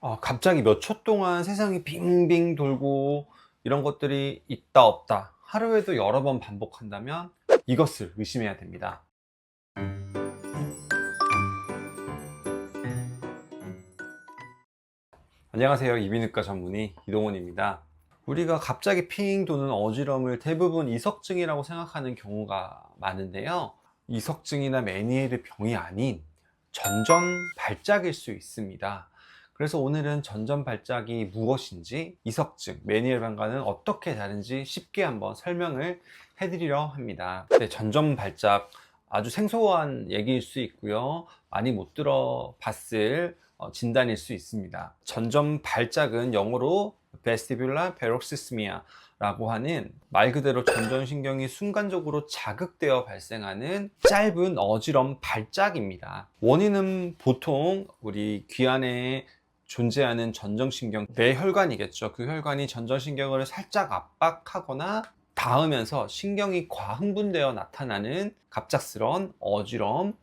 갑자기 몇 초 동안 세상이 빙빙 돌고 이런 것들이 있다 없다 하루에도 여러 번 반복한다면 이것을 의심해야 됩니다. 안녕하세요. 이비인후과 전문의 이동훈입니다. 우리가 갑자기 핑 도는 어지럼을 대부분 이석증이라고 생각하는 경우가 많은데요, 이석증이나 메니에르 병이 아닌 전전발작일 수 있습니다. 그래서 오늘은 전전발작이 무엇인지, 이석증, 메니에르 병과는 어떻게 다른지 쉽게 한번 설명을 해드리려 합니다. 네, 전전발작 아주 생소한 얘기일 수 있고요, 많이 못 들어봤을 진단일 수 있습니다. 전전발작은 영어로 vestibular paroxysmia 라고 하는 말 그대로 전전신경이 순간적으로 자극되어 발생하는 짧은 어지럼 발작입니다. 원인은 보통 우리 귀 안에 존재하는 전정신경, 뇌혈관이겠죠. 그 혈관이 전전신경을 살짝 압박하거나 닿으면서 신경이 과흥분되어 나타나는 갑작스러운 어지럼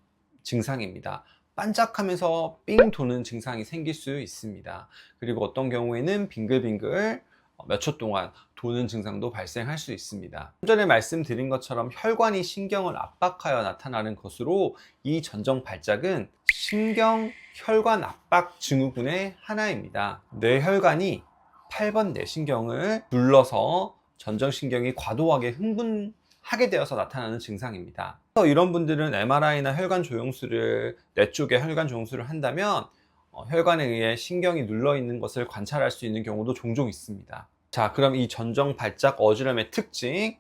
증상입니다. 반짝하면서 삥 도는 증상이 생길 수 있습니다. 그리고 어떤 경우에는 빙글빙글 몇 초 동안 도는 증상도 발생할 수 있습니다. 좀 전에 말씀드린 것처럼 혈관이 신경을 압박하여 나타나는 것으로 이 전정 발작은 신경 혈관 압박 증후군의 하나입니다. 뇌혈관이 8번 뇌신경을 눌러서 전정신경이 과도하게 흥분하게 되어서 나타나는 증상입니다. 그래서 이런 분들은 MRI나 혈관 조영술을, 뇌 쪽에 혈관 조영술을 한다면 혈관에 의해 신경이 눌러 있는 것을 관찰할 수 있는 경우도 종종 있습니다. 자, 그럼 이 전정 발작 어지럼의 특징,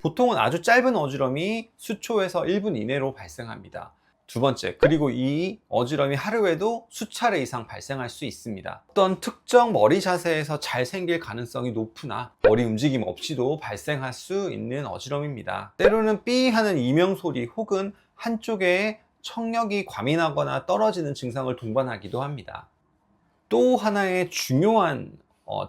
보통은 아주 짧은 어지럼이 수초에서 1분 이내로 발생합니다. 두 번째, 그리고 이 어지럼이 하루에도 수차례 이상 발생할 수 있습니다. 어떤 특정 머리 자세에서 잘 생길 가능성이 높으나 머리 움직임 없이도 발생할 수 있는 어지럼입니다. 때로는 삐 하는 이명소리 혹은 한쪽에 청력이 과민하거나 떨어지는 증상을 동반하기도 합니다. 또 하나의 중요한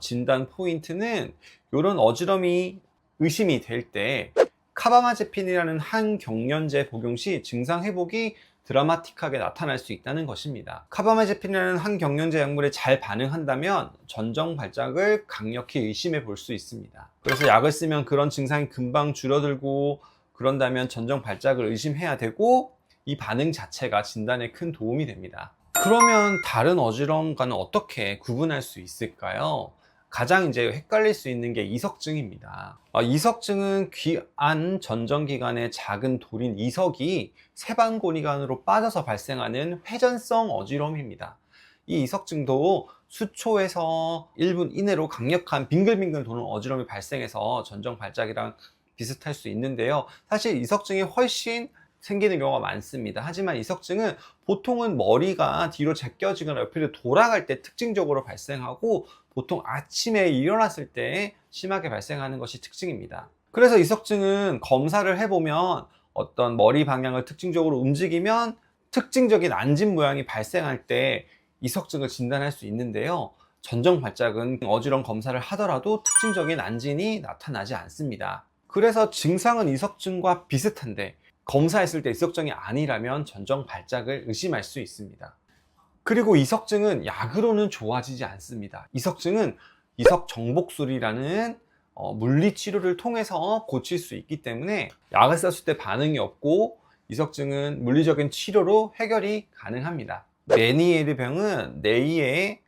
진단 포인트는, 이런 어지럼이 의심이 될 때 카바마제핀이라는 항경련제 복용 시 증상 회복이 드라마틱하게 나타날 수 있다는 것입니다. 카바마제핀이라는 항경련제 약물에 잘 반응한다면 전정 발작을 강력히 의심해 볼 수 있습니다. 그래서 약을 쓰면 그런 증상이 금방 줄어들고, 그런다면 전정 발작을 의심해야 되고, 이 반응 자체가 진단에 큰 도움이 됩니다. 그러면 다른 어지럼과는 어떻게 구분할 수 있을까요? 가장 이제 헷갈릴 수 있는 게 이석증입니다. 이석증은 귀 안 전정기관의 작은 돌인 이석이 세방고리관으로 빠져서 발생하는 회전성 어지럼입니다. 이 이석증도 수초에서 1분 이내로 강력한 빙글빙글 도는 어지럼이 발생해서 전정 발작이랑 비슷할 수 있는데요, 사실 이석증이 훨씬 생기는 경우가 많습니다. 하지만 이석증은 보통은 머리가 뒤로 제껴지거나 옆으로 돌아갈 때 특징적으로 발생하고, 보통 아침에 일어났을 때 심하게 발생하는 것이 특징입니다. 그래서 이석증은 검사를 해보면 어떤 머리 방향을 특징적으로 움직이면 특징적인 안진 모양이 발생할 때 이석증을 진단할 수 있는데요, 전정 발작은 어지럼 검사를 하더라도 특징적인 안진이 나타나지 않습니다. 그래서 증상은 이석증과 비슷한데 검사했을 때 이석증이 아니라면 전정 발작을 의심할 수 있습니다. 그리고 이석증은 약으로는 좋아지지 않습니다. 이석증은 이석정복술이라는 물리치료를 통해서 고칠 수 있기 때문에 약을 썼을 때 반응이 없고, 이석증은 물리적인 치료로 해결이 가능합니다. 메니에르 병은 뇌의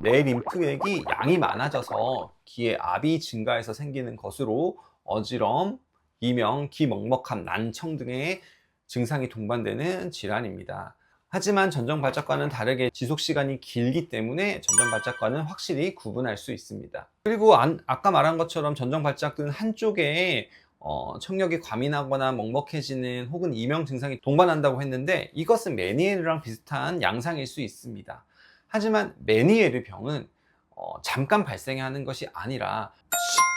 뇌 림프액이 양이 많아져서 귀의 압이 증가해서 생기는 것으로 어지럼, 이명, 귀먹먹함, 난청 등의 증상이 동반되는 질환입니다. 하지만 전정발작과는 다르게 지속시간이 길기 때문에 전정발작과는 확실히 구분할 수 있습니다. 그리고 아까 말한 것처럼 전정발작은 한쪽에 청력이 과민하거나 먹먹해지는 혹은 이명 증상이 동반한다고 했는데, 이것은 메니에르랑 비슷한 양상일 수 있습니다. 하지만 메니에르 병은 잠깐 발생하는 것이 아니라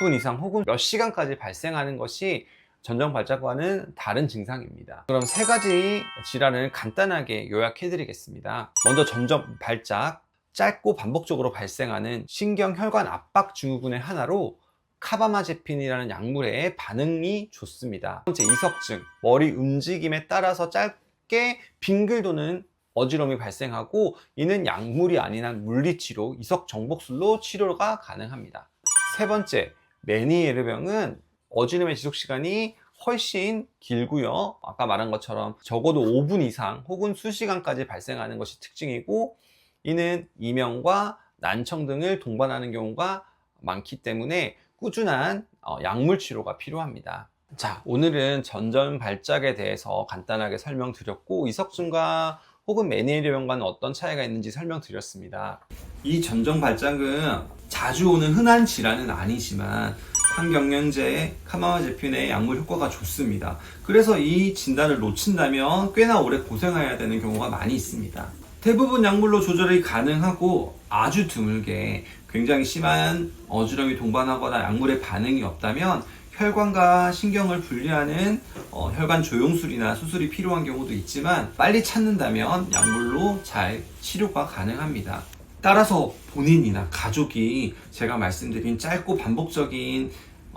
10분 이상 혹은 몇 시간까지 발생하는 것이 전정 발작과는 다른 증상입니다. 그럼 세 가지 질환을 간단하게 요약해 드리겠습니다. 먼저 전정 발작, 짧고 반복적으로 발생하는 신경혈관 압박 증후군의 하나로 카바마제핀이라는 약물에 반응이 좋습니다. 두 번째, 이석증, 머리 움직임에 따라서 짧게 빙글 도는 어지럼이 발생하고 이는 약물이 아닌 한 물리치료, 이석정복술로 치료가 가능합니다. 세 번째, 메니에르병은 어지럼의 지속시간이 훨씬 길고요. 아까 말한 것처럼 적어도 5분 이상 혹은 수시간까지 발생하는 것이 특징이고, 이는 이명과 난청 등을 동반하는 경우가 많기 때문에 꾸준한 약물 치료가 필요합니다. 자, 오늘은 전전발작에 대해서 간단하게 설명드렸고, 이석증과 혹은 메니에르병과는 어떤 차이가 있는지 설명드렸습니다. 이 전전발작은 자주 오는 흔한 질환은 아니지만 항경련제, 카마제핀의 약물 효과가 좋습니다. 그래서 이 진단을 놓친다면 꽤나 오래 고생해야 되는 경우가 많이 있습니다. 대부분 약물로 조절이 가능하고 아주 드물게 굉장히 심한 어지럼이 동반하거나 약물에 반응이 없다면 혈관과 신경을 분리하는 혈관 조영술이나 수술이 필요한 경우도 있지만, 빨리 찾는다면 약물로 잘 치료가 가능합니다. 따라서 본인이나 가족이 제가 말씀드린 짧고 반복적인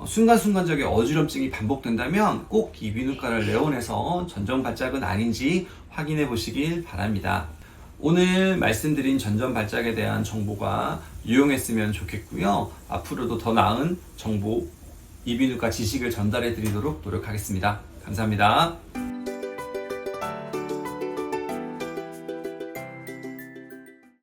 순간순간적인 어지럼증이 반복된다면 꼭 이비인후과를 내원해서 전전발작은 아닌지 확인해 보시길 바랍니다. 오늘 말씀드린 전전발작에 대한 정보가 유용했으면 좋겠고요. 앞으로도 더 나은 정보, 이비인후과 지식을 전달해 드리도록 노력하겠습니다. 감사합니다.